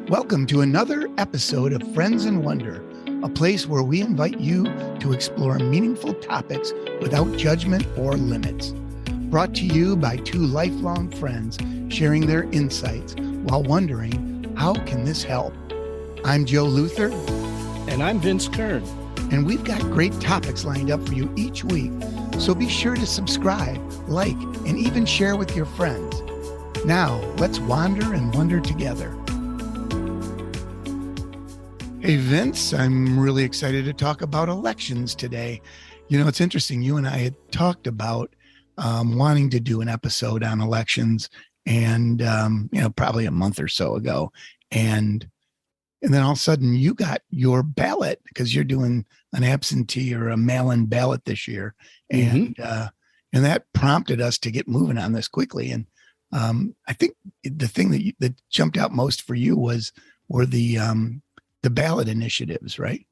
Welcome to another episode of Friends in Wonder, a place where we invite you to explore meaningful topics without judgment or limits. Brought to you by two lifelong friends sharing their insights while wondering, how can this help? I'm Joe Luther. And I'm Vince Kern. And we've got great topics lined up for you each week, so be sure to subscribe, like, and even share with your friends. Now, let's wander and wonder together. Hey, Vince, I'm really excited to talk about elections today. You know, it's interesting. You and I had talked about wanting to do an episode on elections and, probably a month or so ago. And then all of a sudden you got your ballot because you're doing an absentee or a mail-in ballot this year. And that prompted us to get moving on this quickly. And I think the thing that jumped out most for you were the ballot initiatives, right?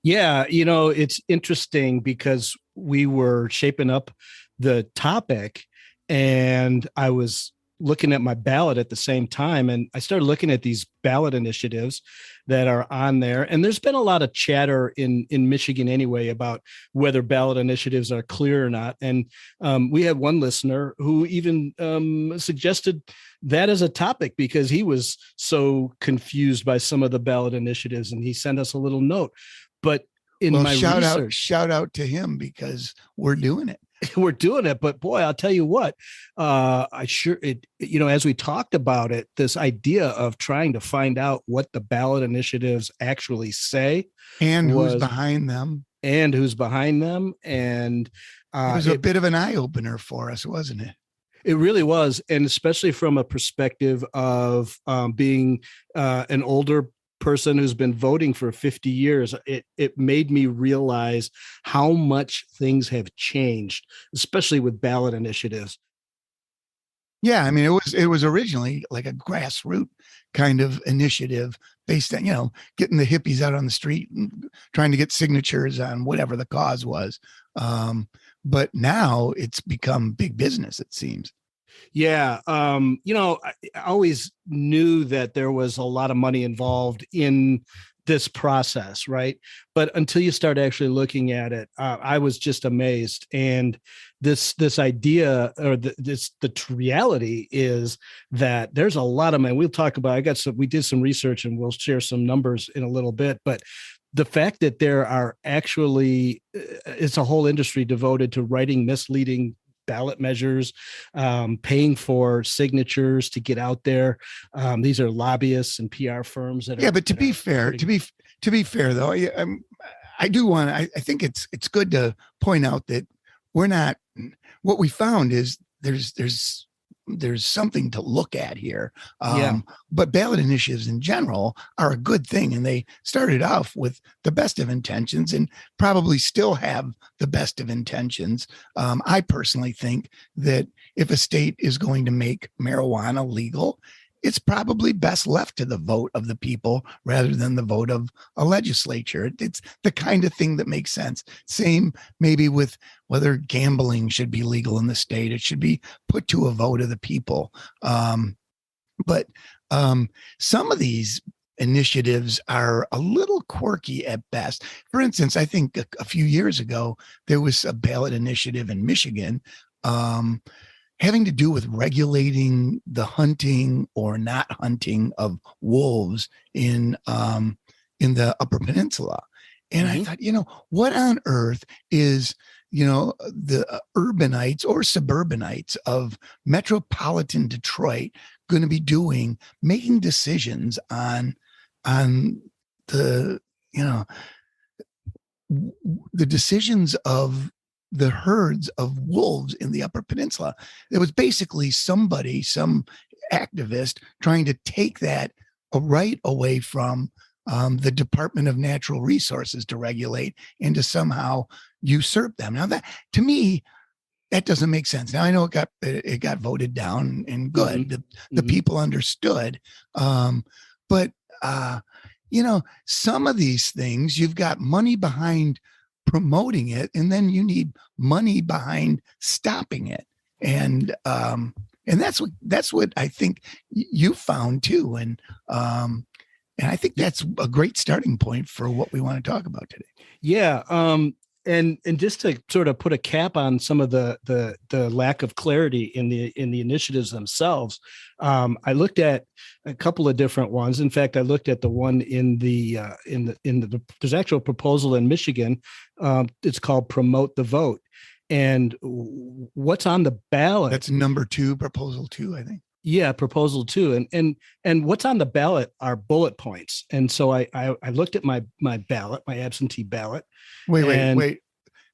Yeah, it's interesting because we were shaping up the topic and I was looking at my ballot at the same time, and I started looking at these ballot initiatives that are on there. And there's been a lot of chatter in Michigan anyway about whether ballot initiatives are clear or not. And we had one listener who even suggested that as a topic because he was so confused by some of the ballot initiatives, and he sent us a little note. But shout out to him because we're doing it. We're doing it, but boy, I'll tell you what, as we talked about it, this idea of trying to find out what the ballot initiatives actually say and who's behind them. And it was a bit of an eye opener for us, wasn't it? It really was. And especially from a perspective of being an older person who's been voting for 50 years, it made me realize how much things have changed, especially with ballot initiatives. Yeah, I mean, it was originally like a grassroots kind of initiative based on, getting the hippies out on the street and trying to get signatures on whatever the cause was. But now it's become big business, it seems. Yeah. I always knew that there was a lot of money involved in this process, right? But until you start actually looking at it, I was just amazed. And this idea or the reality is that there's a lot of money. We'll talk about, we did some research and we'll share some numbers in a little bit, but the fact that there are actually, it's a whole industry devoted to writing misleading ballot measures, paying for signatures to get out there. These are lobbyists and PR firms that. Yeah, but to be fair, though, I think it's good to point out that we're not. What we found is there's something to look at here. But ballot initiatives in general are a good thing. And they started off with the best of intentions and probably still have the best of intentions. I personally think that if a state is going to make marijuana legal, it's probably best left to the vote of the people rather than the vote of a legislature. It's the kind of thing that makes sense. Same maybe with whether gambling should be legal in the state. It should be put to a vote of the people. But some of these initiatives are a little quirky at best. For instance, I think a few years ago, there was a ballot initiative in Michigan having to do with regulating the hunting or not hunting of wolves in the Upper Peninsula. And I thought, what on earth is, the urbanites or suburbanites of metropolitan Detroit going to be doing, making decisions on the decisions of the herds of wolves in the Upper Peninsula. There was basically some activist trying to take that right away from the Department of Natural Resources to regulate and to somehow usurp them. Now that, to me, that doesn't make sense. Now I know it got voted down and good. The people understood. But some of these things, you've got money behind promoting it, and then you need money behind stopping it. And that's what I think you found too. And And I think that's a great starting point for what we want to talk about today. Yeah. And just to sort of put a cap on some of the lack of clarity in the initiatives themselves, I looked at a couple of different ones. In fact, I looked at the one there's actual proposal in Michigan. It's called Promote the Vote. And what's on the ballot? That's number 2, proposal 2, I think. Yeah, proposal 2, and what's on the ballot are bullet points. And so I looked at my ballot, my absentee ballot. Wait.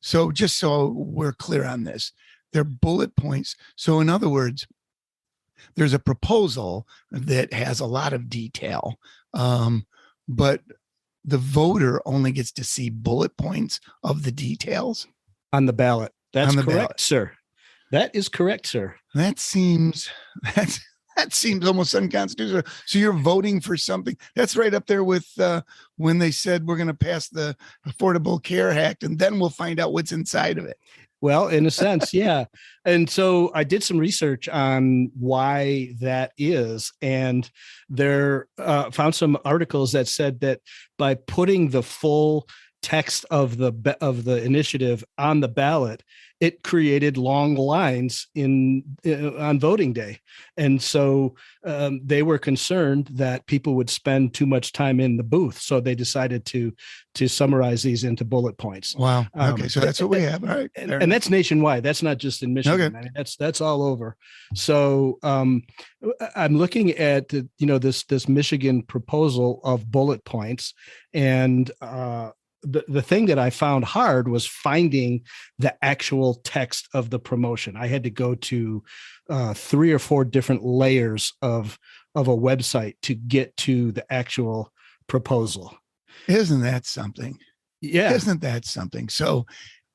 So just so we're clear on this, they're bullet points. So in other words, there's a proposal that has a lot of detail, but the voter only gets to see bullet points of the details on the ballot. That's correct, ballot. Sir. That is correct, sir. That seems almost unconstitutional. So you're voting for something that's right up there with when they said we're going to pass the Affordable Care Act, and then we'll find out what's inside of it. Well, in a sense, yeah. And so I did some research on why that is, and there found some articles that said that by putting the full text of the initiative on the ballot, it created long lines on voting day. And so they were concerned that people would spend too much time in the booth. So they decided to summarize these into bullet points. Wow. Okay. So that's what we have. All right. And that's nationwide. That's not just in Michigan. Okay. I mean, that's all over. So I'm looking at this Michigan proposal of bullet points, and the thing that I found hard was finding the actual text of the promotion. I had to go to 3 or 4 different layers of a website to get to the actual proposal. Isn't that something? Yeah. Isn't that something? So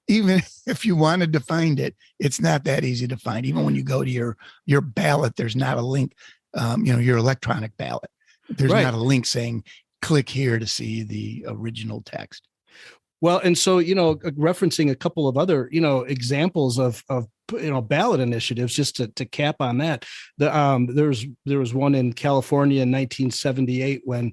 even if you wanted to find it, it's not that easy to find. Even when you go to your ballot, there's not a link, your electronic ballot. There's not a link saying, click here to see the original text. Well, and so, referencing a couple of other, examples of ballot initiatives, just to cap on that, there was one in California in 1978 when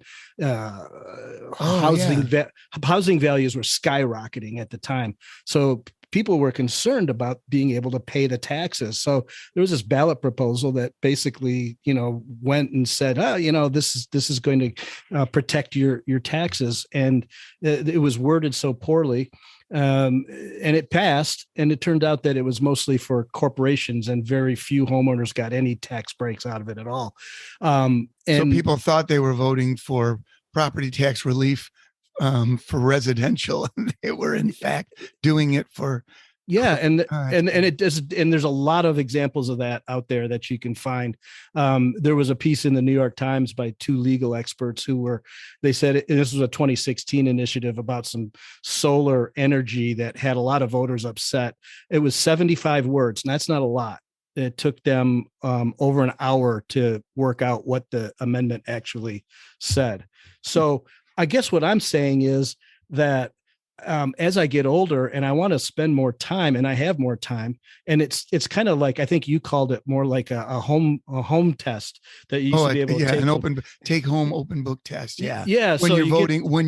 housing values were skyrocketing at the time. So people were concerned about being able to pay the taxes. So there was this ballot proposal that basically, went and said, this is going to protect your taxes. And it was worded so poorly. And it passed, and it turned out that it was mostly for corporations, and very few homeowners got any tax breaks out of it at all. And so people thought they were voting for property tax relief for residential, and they were in fact doing it for and it does, and there's a lot of examples of that out there that you can find. There was a piece in the New York Times by 2 legal experts they said, and this was a 2016 initiative about some solar energy that had a lot of voters upset. It was 75 words, and that's not a lot. It took them over an hour to work out what the amendment actually said. So I guess what I'm saying is that as I get older and I want to spend more time, and I have more time, and it's kind of like, I think you called it more like a home test that you used to be able to take an take home open book test. Yeah. Yeah. When you're voting, when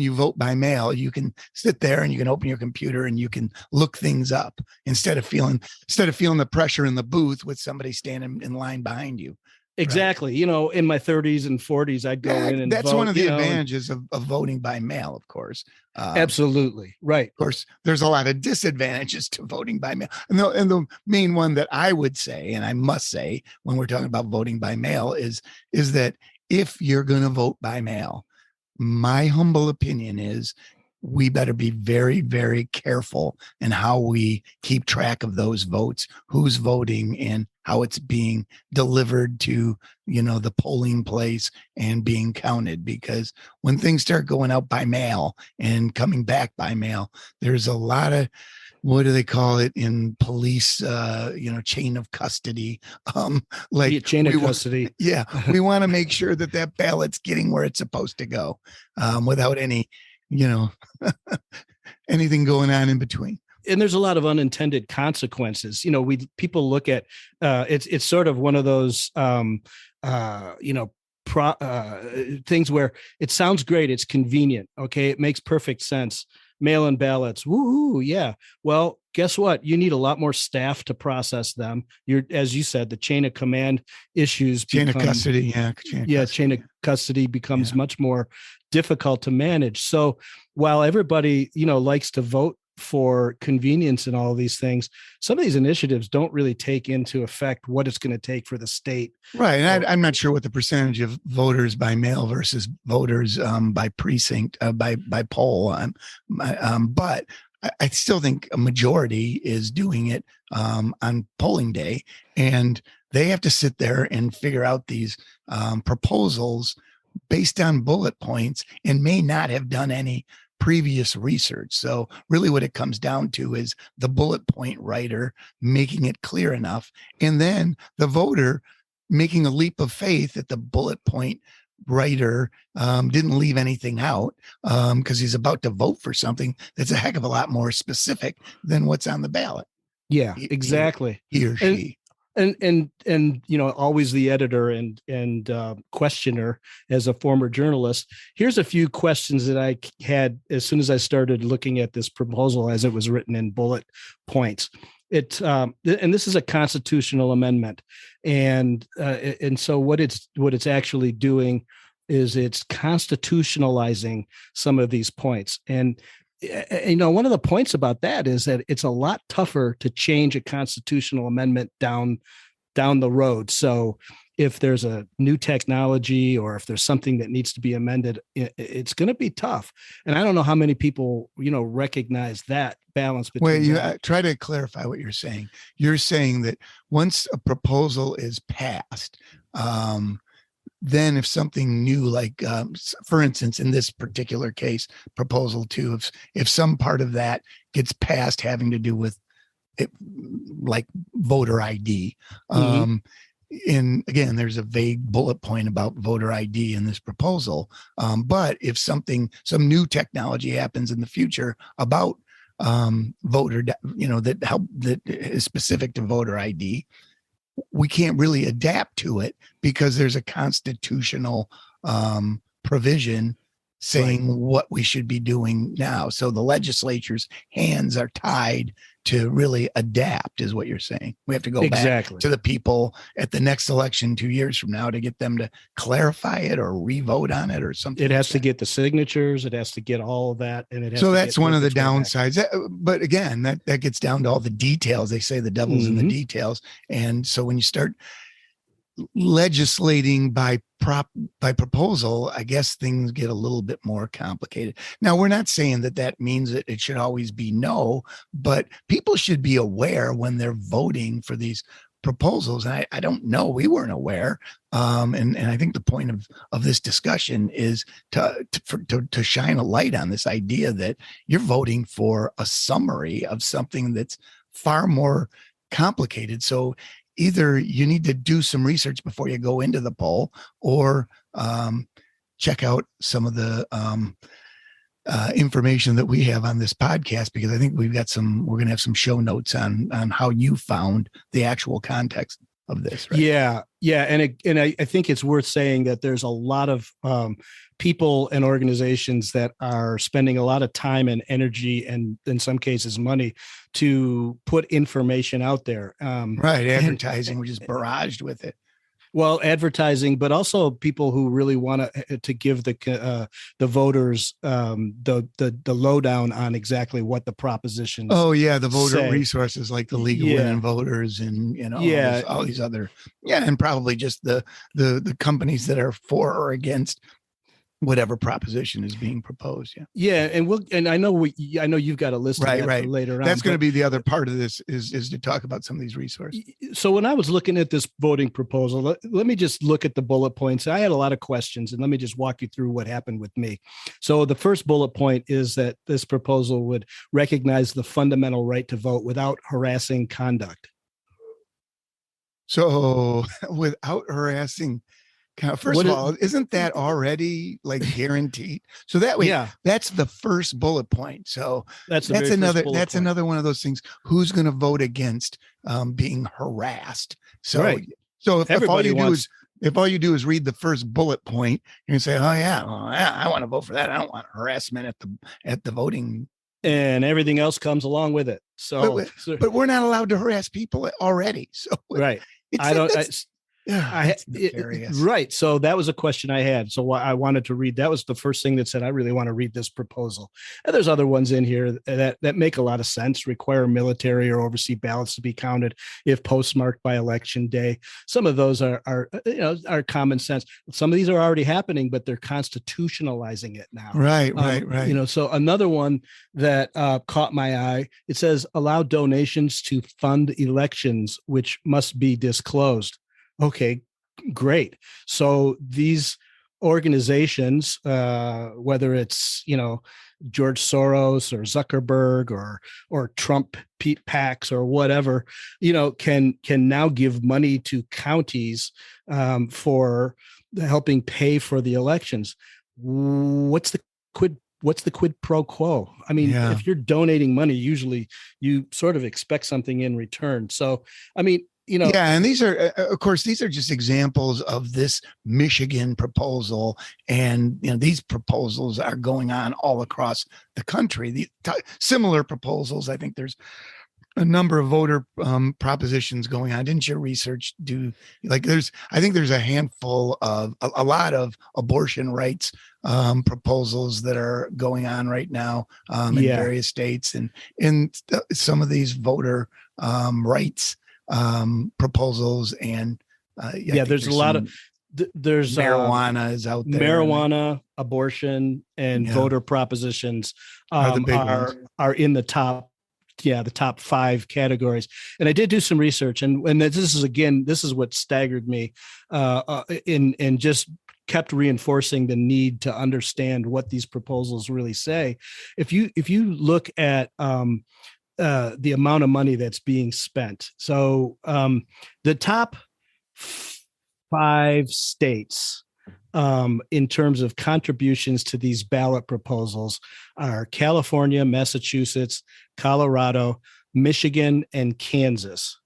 you vote by mail, you can sit there and you can open your computer and you can look things up instead of feeling the pressure in the booth with somebody standing in line behind you. Exactly. Right. In my 30s and 40s, I'd go in and that's vote, one of the advantages of voting by mail, of course. Absolutely. Right. Of course, there's a lot of disadvantages to voting by mail. And the main one that I would say, and I must say, when we're talking about voting by mail is that if you're going to vote by mail, my humble opinion is we better be very, very careful in how we keep track of those votes, who's voting, and how it's being delivered to, the polling place and being counted. Because when things start going out by mail and coming back by mail, there's a lot of, what do they call it in police, chain of custody, chain of custody. Yeah. We want to make sure that ballot's getting where it's supposed to go, without any, anything going on in between. And there's a lot of unintended consequences. People look at it's sort of one of those things where it sounds great, it's convenient, okay, it makes perfect sense. Mail-in ballots, woohoo, yeah. Well, guess what? You need a lot more staff to process them. You're, as you said, the chain of command issues Chain of become, custody, yeah. chain of custody becomes Yeah. much more difficult to manage. So while everybody, likes to vote for convenience and all of these things, some of these initiatives don't really take into effect what it's going to take for the state. Right. And I'm not sure what the percentage of voters by mail versus voters by precinct, by poll. But I still think a majority is doing it on polling day, and they have to sit there and figure out these proposals based on bullet points and may not have done any previous research. So really what it comes down to is the bullet point writer making it clear enough, and then the voter making a leap of faith that the bullet point writer didn't leave anything out because he's about to vote for something that's a heck of a lot more specific than what's on the ballot. Yeah, exactly. He or she. And always the editor and questioner as a former journalist. Here's a few questions that I had as soon as I started looking at this proposal as it was written in bullet points. And this is a constitutional amendment, and so what it's actually doing is it's constitutionalizing some of these points. And one of the points about that is that it's a lot tougher to change a constitutional amendment down the road. So if there's a new technology or if there's something that needs to be amended, it's going to be tough. And I don't know how many people, recognize that balance between. Well, try to clarify what you're saying. You're saying that once a proposal is passed, then if something new, like for instance, in this particular case, proposal 2, if some part of that gets passed having to do with it, like voter ID, and again, there's a vague bullet point about voter ID in this proposal. But if some new technology happens in the future about voter, that is specific to voter ID, we can't really adapt to it because there's a constitutional provision saying what we should be doing now. So the legislature's hands are tied to really adapt, is what you're saying. We have to go back to the people at the next election 2 years from now to get them to clarify it or re-vote on it or something. It has to get the signatures. It has to get all of that. And it has so to that's one of the downsides. But again, that gets down to all the details. They say the devil's in the details. And so when you start legislating by proposal, I guess things get a little bit more complicated. Now, we're not saying that means that it should always be no, but people should be aware when they're voting for these proposals. And I don't know, we weren't aware. And I think the point of this discussion is to shine a light on this idea that you're voting for a summary of something that's far more complicated. So either you need to do some research before you go into the poll, or check out some of the information that we have on this podcast, because I think we're going to have some show notes on how you found the actual context of this. Right? Yeah. And I think it's worth saying that there's a lot of people and organizations that are spending a lot of time and energy, and in some cases money, to put information out there. Right. Advertising, which is barraged with it. Well, advertising, but also people who really want to give the voters the lowdown on exactly what the propositions. Oh yeah, the voter resources like the League of Women Voters and all these other and probably just the companies that are for or against whatever proposition is being proposed. And I know you've got a list of that for later on. That's going to be the other part of this is to talk about some of these resources. So when I was looking at this voting proposal, let me just look at the bullet points. I had a lot of questions, and let me just walk you through what happened with me. So the first bullet point is that this proposal would recognize the fundamental right to vote without harassing conduct. So without harassing, first of all, isn't that already like guaranteed? So that way, that's the first bullet point. So that's another one of those things. Who's going to vote against being harassed? So if all you do is if all you do is read the first bullet point, you can say, "Oh yeah, well, I want to vote for that. I don't want harassment at the voting." And everything else comes along with it. But but we're not allowed to harass people already. So right. it's I don't. that's, yeah, it's nefarious. Right. So that was a question I had. So I wanted to read. That was the first thing that said I really want to read this proposal. And there's other ones in here that make a lot of sense. Require military or overseas ballots to be counted if postmarked by election day. Some of those are are common sense. Some of these are already happening, but they're constitutionalizing it now. Right. So another one that caught my eye. It says allow donations to fund elections, which must be disclosed. Okay, great. So these organizations, whether it's George Soros or Zuckerberg or Trump PACs or whatever, can now give money to counties for helping pay for the elections. What's the quid pro quo? I mean, if you're donating money, usually you sort of expect something in return. So, I mean, and these are, of course, these are just examples of this Michigan proposal, and these proposals are going on all across the country. The similar proposals, I think there's a number of voter propositions going on. Didn't your research do I think there's a handful of a lot of abortion rights proposals that are going on right now in various states, and some of these voter rights proposals, and there's a lot of there's marijuana is out there. Marijuana, abortion, and voter propositions are the big ones. Are in the top. The top 5 categories. And I did do some research, and this is what staggered me and just kept reinforcing the need to understand what these proposals really say. If you look at the amount of money that's being spent. So the top 5 states in terms of contributions to these ballot proposals are California, Massachusetts, Colorado, Michigan, and Kansas.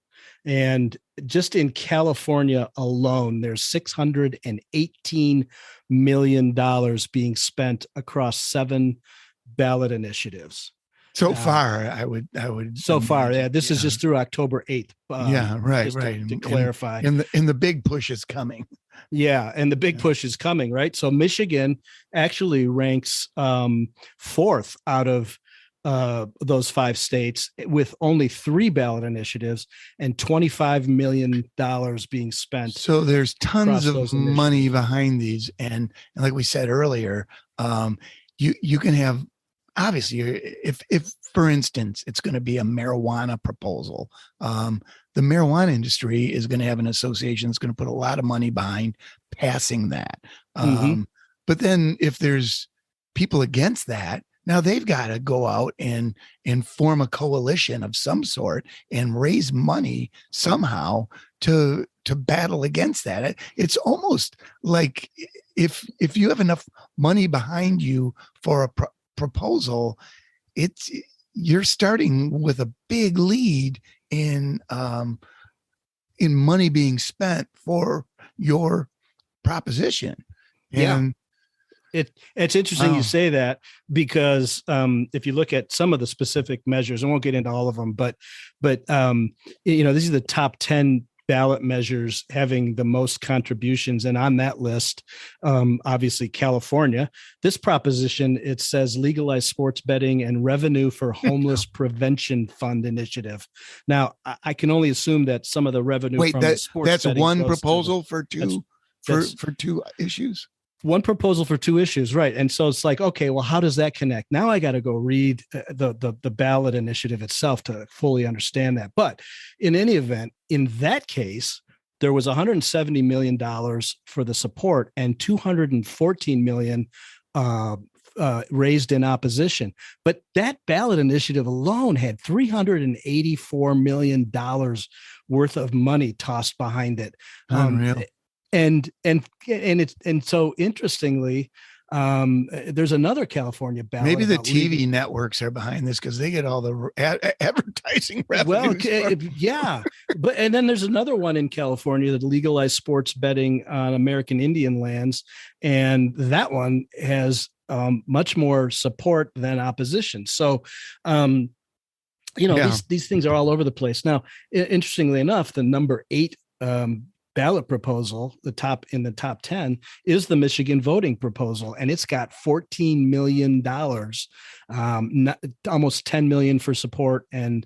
And just in California alone, there's $618 million being spent across 7 ballot initiatives. So far, I would. So far, this is just through October 8th. Right. To clarify, and the big push is coming. Yeah, and the big push is coming, right? So Michigan actually ranks 4th out of those 5 states with only 3 ballot initiatives and $25 million being spent. So there's tons of money behind these, and like we said earlier, you can have. Obviously, if for instance, it's going to be a marijuana proposal, the marijuana industry is going to have an association that's going to put a lot of money behind passing that. But then if there's people against that, now they've got to go out and form a coalition of some sort and raise money somehow to battle against that. It's almost like if you have enough money behind you for a proposal, you're starting with a big lead in money being spent for your proposition. And it's interesting you say that, because if you look at some of the specific measures, I won't get into all of them, but these are the top 10 ballot measures having the most contributions. And on that list, obviously California, this proposition, it says legalize sports betting and revenue for homeless prevention fund initiative. Now, I can only assume that some of the revenue from the sports that's betting one proposal for two issues. One proposal for 2 issues, right? And so it's like, okay, well, how does that connect? Now I got to go read the ballot initiative itself to fully understand that. But in any event, in that case, there was $170 million for the support and $214 million raised in opposition. But that ballot initiative alone had $384 million worth of money tossed behind it. Unreal. And so interestingly, There's another California ballot Maybe the about legal. TV networks are behind this because they get all the advertising Well, revenues. yeah, but and then there's another one in California that legalized sports betting on American Indian lands, and that one has much more support than opposition. So, um, Yeah. these things are all over the place. Now, interestingly enough, the number 8 ballot proposal, the top 10, is the Michigan voting proposal, and it's got $14 million, almost 10 million for support and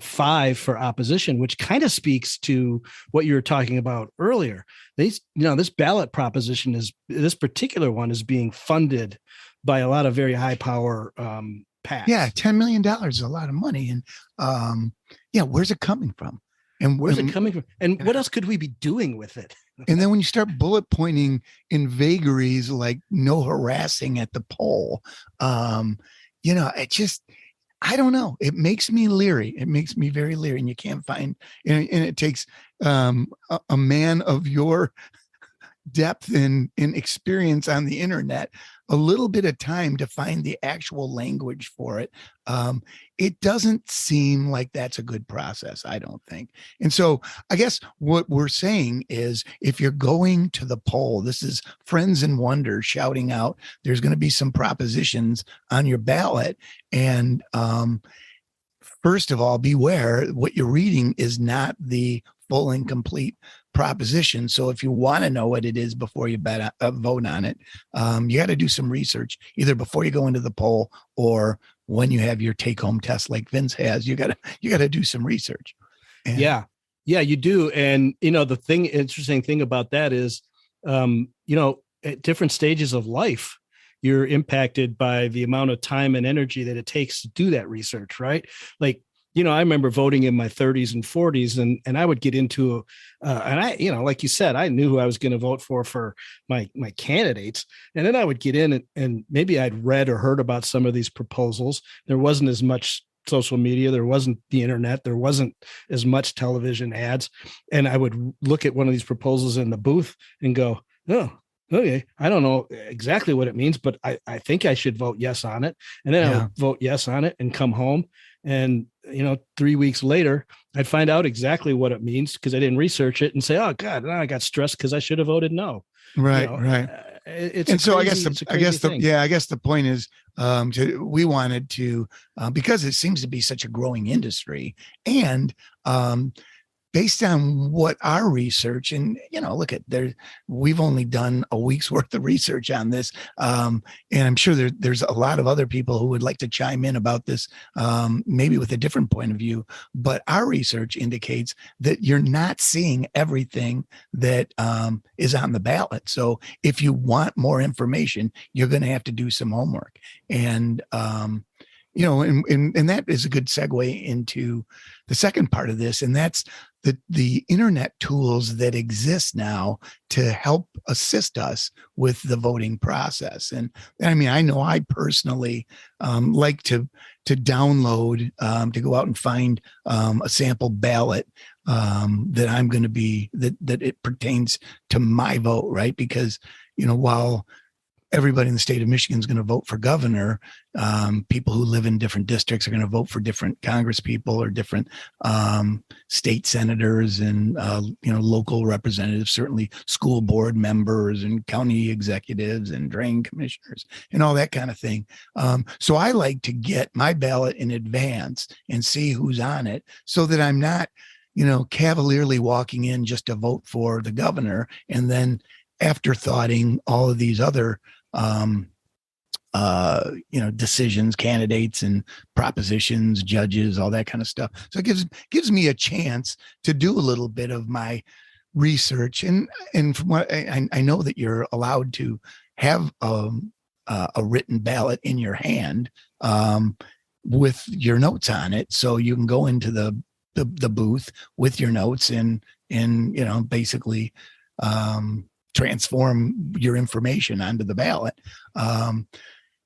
5 for opposition, which kind of speaks to what you were talking about earlier. This ballot proposition this particular one is being funded by a lot of very high power PACs. Yeah, $10 million is a lot of money. And where's it coming from? And where's it coming from? And what else could we be doing with it? And then when you start bullet pointing in vagaries like no harassing at the poll, it just, I don't know. It makes me leery. It makes me very leery. And you can't find, and it takes a man of your depth and experience on the internet a little bit of time to find the actual language for it. It doesn't seem like that's a good process, I don't think. And so I guess what we're saying is if you're going to the poll, this is Friends in Wonder shouting out, there's going to be some propositions on your ballot. And first of all, beware, what you're reading is not the full and complete proposition. So if you want to know what it is before you vote on it, you got to do some research either before you go into the poll or when you have your take-home test like Vince has. You got to do some research. And yeah, you do. And the interesting thing about that is, at different stages of life, you're impacted by the amount of time and energy that it takes to do that research, right? Like, I remember voting in my 30s and 40s, and I would get into, and I, like you said, I knew who I was going to vote for my candidates. And then I would get in and maybe I'd read or heard about some of these proposals. There wasn't as much social media. There wasn't the internet. There wasn't as much television ads. And I would look at one of these proposals in the booth and go, oh, okay, I don't know exactly what it means, but I think I should vote yes on it. And then I would vote yes on it and come home. And, 3 weeks later, I'd find out exactly what it means because I didn't research it and say, oh, God, now I got stressed because I should have voted no. Right, right. I guess the point is we wanted to, because it seems to be such a growing industry and based on what our research and, look at we've only done a week's worth of research on this. And I'm sure there's a lot of other people who would like to chime in about this, maybe with a different point of view, but our research indicates that you're not seeing everything that is on the ballot. So if you want more information, you're going to have to do some homework. And, and that is a good segue into the second part of this. And that's the internet tools that exist now to help assist us with the voting process. And I mean, I know I personally like to download, to go out and find a sample ballot that I'm going to be, that it pertains to my vote, right? Because, while everybody in the state of Michigan is going to vote for governor, people who live in different districts are going to vote for different Congress people or different state senators and, local representatives, certainly school board members and county executives and drain commissioners and all that kind of thing. So I like to get my ballot in advance and see who's on it so that I'm not, cavalierly walking in just to vote for the governor and then afterthoughting all of these other decisions, candidates and propositions, judges, all that kind of stuff. So it gives me a chance to do a little bit of my research. And from what I know that you're allowed to have a written ballot in your hand with your notes on it. So you can go into the booth with your notes and basically transform your information onto the ballot.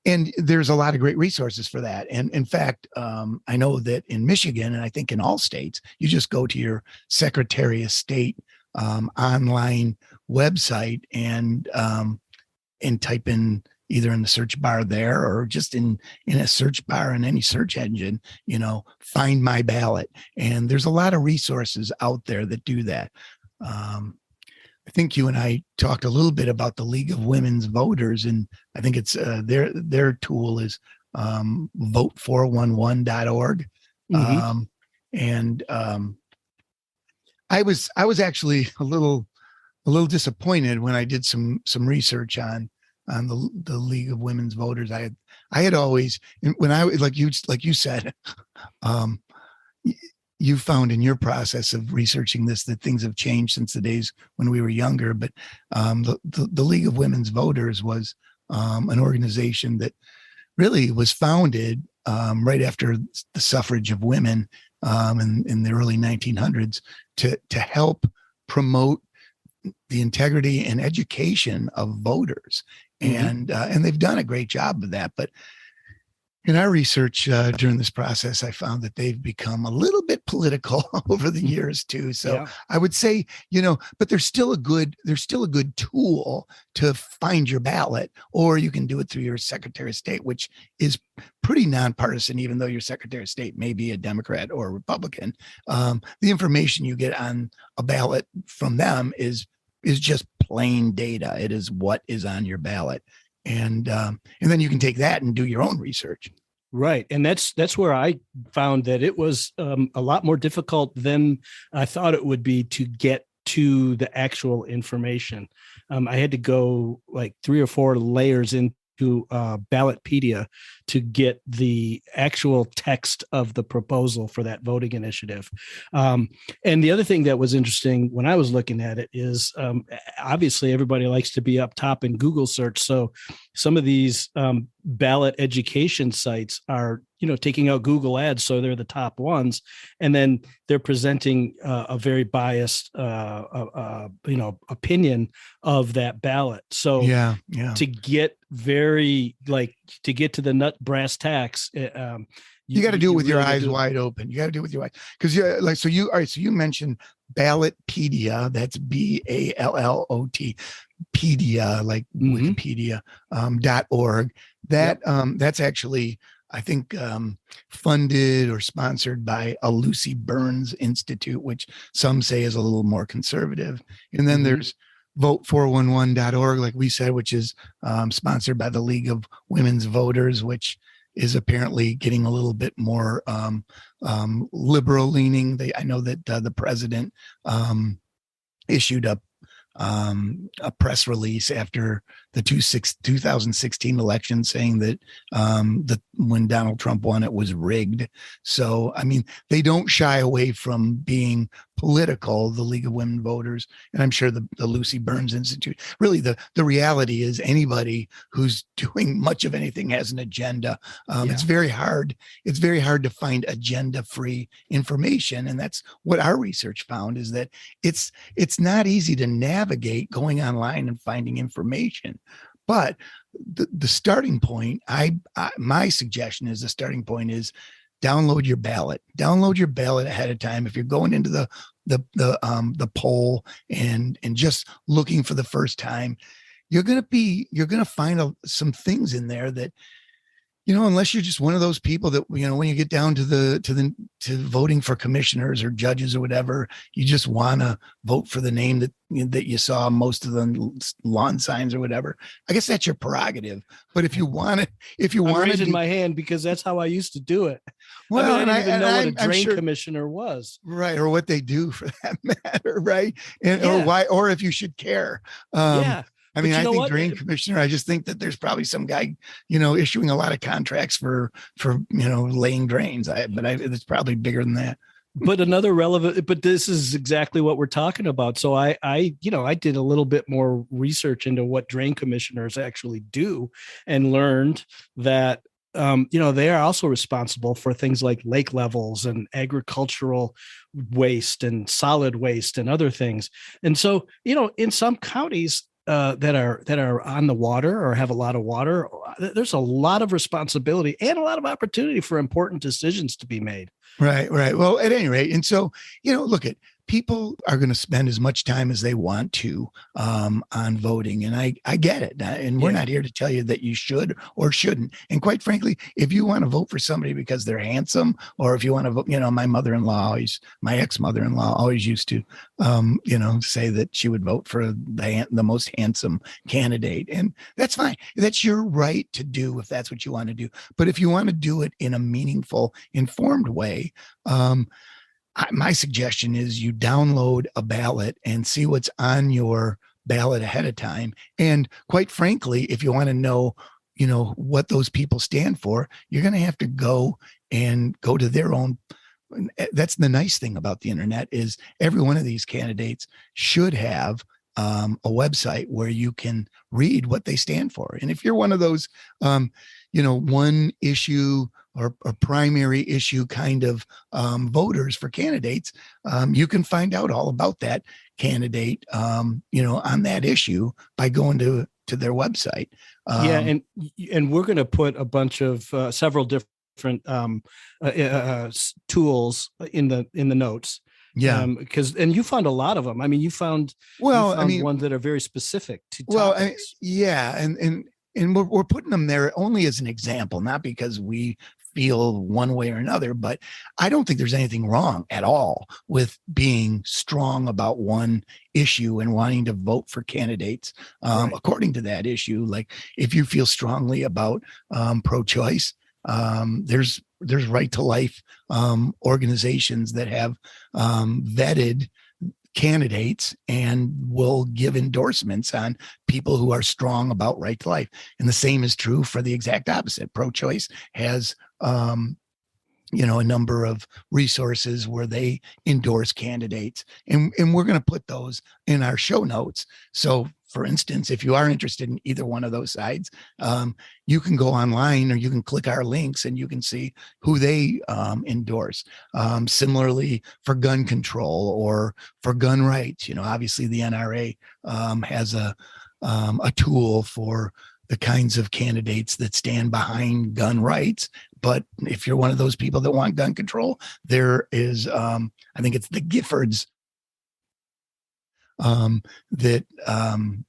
And there's a lot of great resources for that. And in fact, I know that in Michigan, and I think in all states, you just go to your Secretary of State online website and and type in either in the search bar there or just in a search bar in any search engine, find my ballot. And there's a lot of resources out there that do that. I think you and I talked a little bit about the League of Women's Voters, and I think it's their tool is vote411.org. Mhm. And I was actually a little disappointed when I did some research on the League of Women's Voters. I had always, when I like you said, um, you found in your process of researching this that things have changed since the days when we were younger. But the League of Women's Voters was an organization that really was founded right after the suffrage of women in the early 1900s to help promote the integrity and education of voters. And they've done a great job of that. But in our research during this process, I found that they've become a little bit political over the years too. So Yeah. I would say, but there's still a good tool to find your ballot, or you can do it through your Secretary of State, which is pretty nonpartisan, even though your Secretary of State may be a Democrat or a Republican. The information you get on a ballot from them is just plain data. It is what is on your ballot. And then you can take that and do your own research. Right. And that's where I found that it was a lot more difficult than I thought it would be to get to the actual information. I had to go like 3 or 4 layers into Ballotpedia to get the actual text of the proposal for that voting initiative. And the other thing that was interesting when I was looking at it is obviously everybody likes to be up top in Google search. So some of these ballot education sites are taking out Google ads, so they're the top ones, and then they're presenting a very biased opinion of that ballot. So yeah to get to get to the nut brass tacks, you got to do it with really your eyes wide open. You got to do it with your eyes, because you're like, so you mentioned Ballotpedia. That's Ballot pedia, like Wikipedia .org. That's actually, I think, funded or sponsored by a Lucy Burns Institute, which some say is a little more conservative. And then there's vote411.org, like we said, which is sponsored by the League of Women's Voters, which is apparently getting a little bit more liberal leaning. I know that the president issued a press release after the 2016 election saying that when Donald Trump won, it was rigged. So, I mean, they don't shy away from being political, the League of Women Voters, and I'm sure the Lucy Burns Institute. Really, the reality is anybody who's doing much of anything has an agenda. It's very hard. It's very hard to find agenda-free information, and that's what our research found, is that it's not easy to navigate going online and finding information. But the starting point, my suggestion is the starting point is download your ballot. Download your ballot ahead of time. If you're going into the poll and just looking for the first time, you're gonna find some things in there that, unless you're just one of those people that, when you get down to voting for commissioners or judges or whatever, you just want to vote for the name that you saw most of the lawn signs or whatever. I guess that's your prerogative. But if you want to, I'm raising my hand because that's how I used to do it. Well, I didn't even know what a drain sure, commissioner was. right, or what they do for that matter, right? And Yeah. or why, or if you should care. Yeah. I mean, I think drain commissioner, I just think that there's probably some guy, issuing a lot of contracts for laying drains. It's probably bigger than that. But this is exactly what we're talking about. So I did a little bit more research into what drain commissioners actually do, and learned that they are also responsible for things like lake levels and agricultural waste and solid waste and other things. And so, in some counties that are on the water or have a lot of water, there's a lot of responsibility and a lot of opportunity for important decisions to be made. Right. Well, at any rate, and so, look at people are going to spend as much time as they want to on voting. And I get it. And we're not here to tell you that you should or shouldn't. And quite frankly, if you want to vote for somebody because they're handsome, or if you want to vote, my my ex-mother-in-law always used to, say that she would vote for the most handsome candidate. And that's fine. That's your right to do if that's what you want to do. But if you want to do it in a meaningful, informed way, my suggestion is you download a ballot and see what's on your ballot ahead of time. And quite frankly, if you want to know, what those people stand for, you're going to have to go to their own. That's the nice thing about the internet, is every one of these candidates should have a website where you can read what they stand for. And if you're one of those, one issue or primary issue kind of voters for candidates, you can find out all about that candidate, on that issue by going to their website. And we're going to put a bunch of several different tools in the notes. Yeah. Because you found a lot of them. I mean, you found ones that are very specific to topics. And we're putting them there only as an example, not because we feel one way or another, but I don't think there's anything wrong at all with being strong about one issue and wanting to vote for candidates according to that issue. Like if you feel strongly about pro-choice, there's Right to Life organizations that have vetted candidates and will give endorsements on people who are strong about right to life. And the same is true for the exact opposite. Pro-choice has a number of resources where they endorse candidates, and we're going to put those in our show notes. So for instance, if you are interested in either one of those sides, you can go online or you can click our links and you can see who they endorse. Similarly for gun control or for gun rights, obviously the NRA has a tool for the kinds of candidates that stand behind gun rights. But if you're one of those people that want gun control, there is, I think it's the Giffords that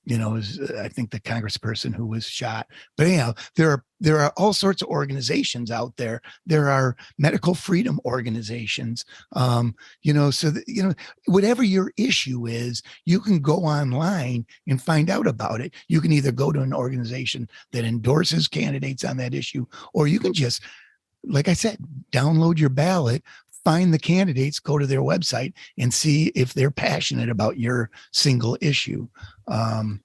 is I think the congressperson who was shot. But anyhow, there are all sorts of organizations out there. There are medical freedom organizations, so that, whatever your issue is, you can go online and find out about it. You can either go to an organization that endorses candidates on that issue, or you can just, like I said, download your ballot, find the candidates, go to their website and see if they're passionate about your single issue. And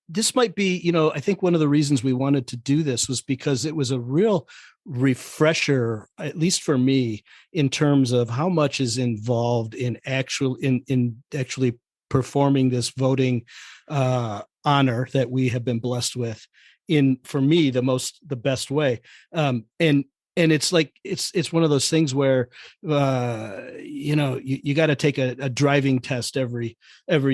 this might be, I think one of the reasons we wanted to do this was because it was a real refresher, at least for me, in terms of how much is involved in actually performing this voting honor that we have been blessed with in, for me, the best way. And it's like, it's one of those things where, you got to take a driving test every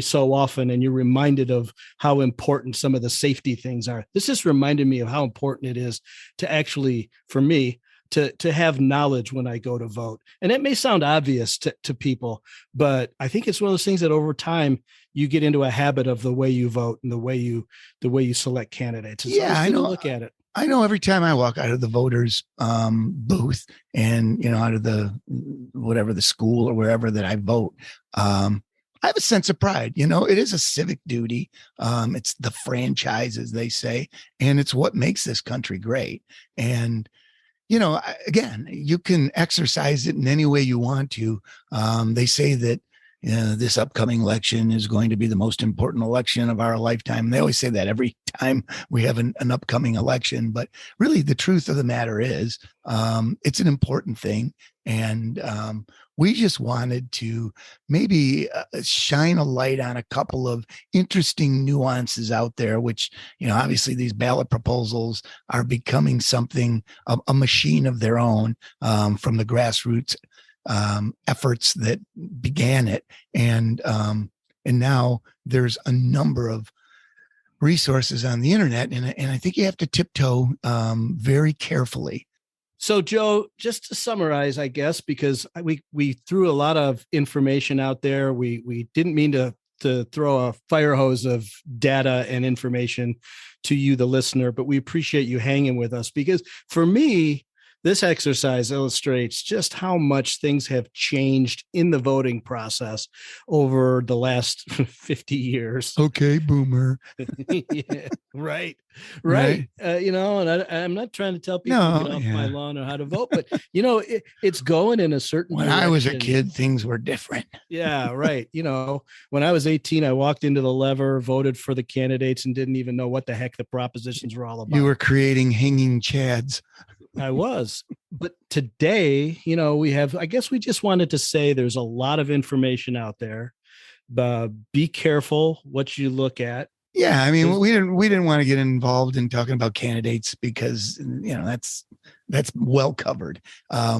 so often. And you're reminded of how important some of the safety things are. This just reminded me of how important it is to actually, for me, to have knowledge when I go to vote. And it may sound obvious to people, but I think it's one of those things that over time you get into a habit of the way you vote and the way you select candidates. I know. Look at it. I know every time I walk out of the voters booth and, out of the, whatever the school or wherever that I vote, I have a sense of pride. It is a civic duty. It's the franchise, as they say, and it's what makes this country great. And, again, you can exercise it in any way you want to. They say that this upcoming election is going to be the most important election of our lifetime. They always say that every time we have an upcoming election, but really the truth of the matter is it's an important thing. And we just wanted to maybe shine a light on a couple of interesting nuances out there, which, obviously these ballot proposals are becoming something, a machine of their own from the grassroots efforts that began it. And now there's a number of resources on the internet. And I think you have to tiptoe very carefully So, Joe, just to summarize, I guess, because we threw a lot of information out there. We didn't mean to throw a fire hose of data and information to you, the listener, but we appreciate you hanging with us, because for me, this exercise illustrates just how much things have changed in the voting process over the last 50 years. Okay, boomer. Yeah, right. And I'm not trying to tell people No, get off yeah. my lawn or how to vote, but it's going in a certain When direction. I was a kid, things were different. Yeah, right. When I was 18, I walked into the lever, voted for the candidates, and didn't even know what the heck the propositions were all about. You were creating hanging chads. I was. But today, I guess we just wanted to say there's a lot of information out there. Be careful what you look at. Yeah, I mean, we didn't want to get involved in talking about candidates because that's well covered.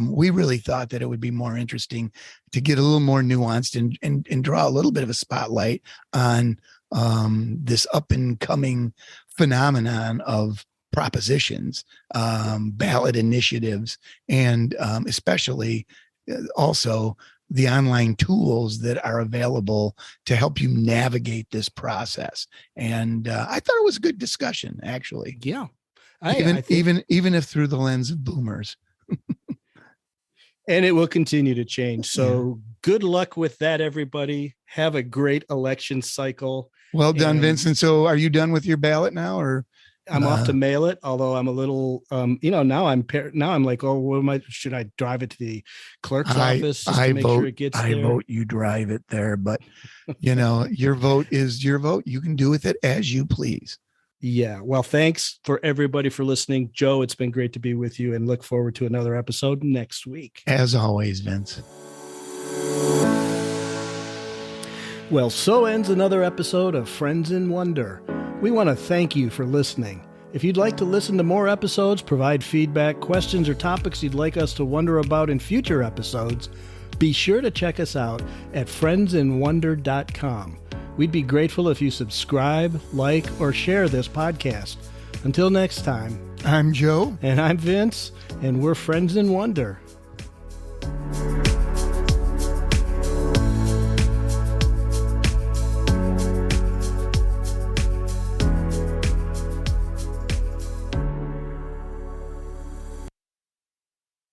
We really thought that it would be more interesting to get a little more nuanced and draw a little bit of a spotlight on this up and coming phenomenon of propositions, ballot initiatives, and especially also the online tools that are available to help you navigate this process. And I thought it was a good discussion, actually. Yeah. Even if through the lens of boomers. And it will continue to change. So good luck with that, everybody. Have a great election cycle. Well done, Vincent. So are you done with your ballot now, or? I'm off to mail it, although I'm a little, now I'm like, oh, should I drive it to the clerk's office just to make sure it gets there? I vote you drive it there, but your vote is your vote. You can do with it as you please. Yeah. Well, thanks for everybody for listening. Joe, it's been great to be with you, and look forward to another episode next week. As always, Vince. Well, so ends another episode of Friends in Wonder. We want to thank you for listening. If you'd like to listen to more episodes, provide feedback, questions, or topics you'd like us to wonder about in future episodes, be sure to check us out at friendsinwonder.com. We'd be grateful if you subscribe, like, or share this podcast. Until next time, I'm Joe. And I'm Vince, and we're Friends in Wonder.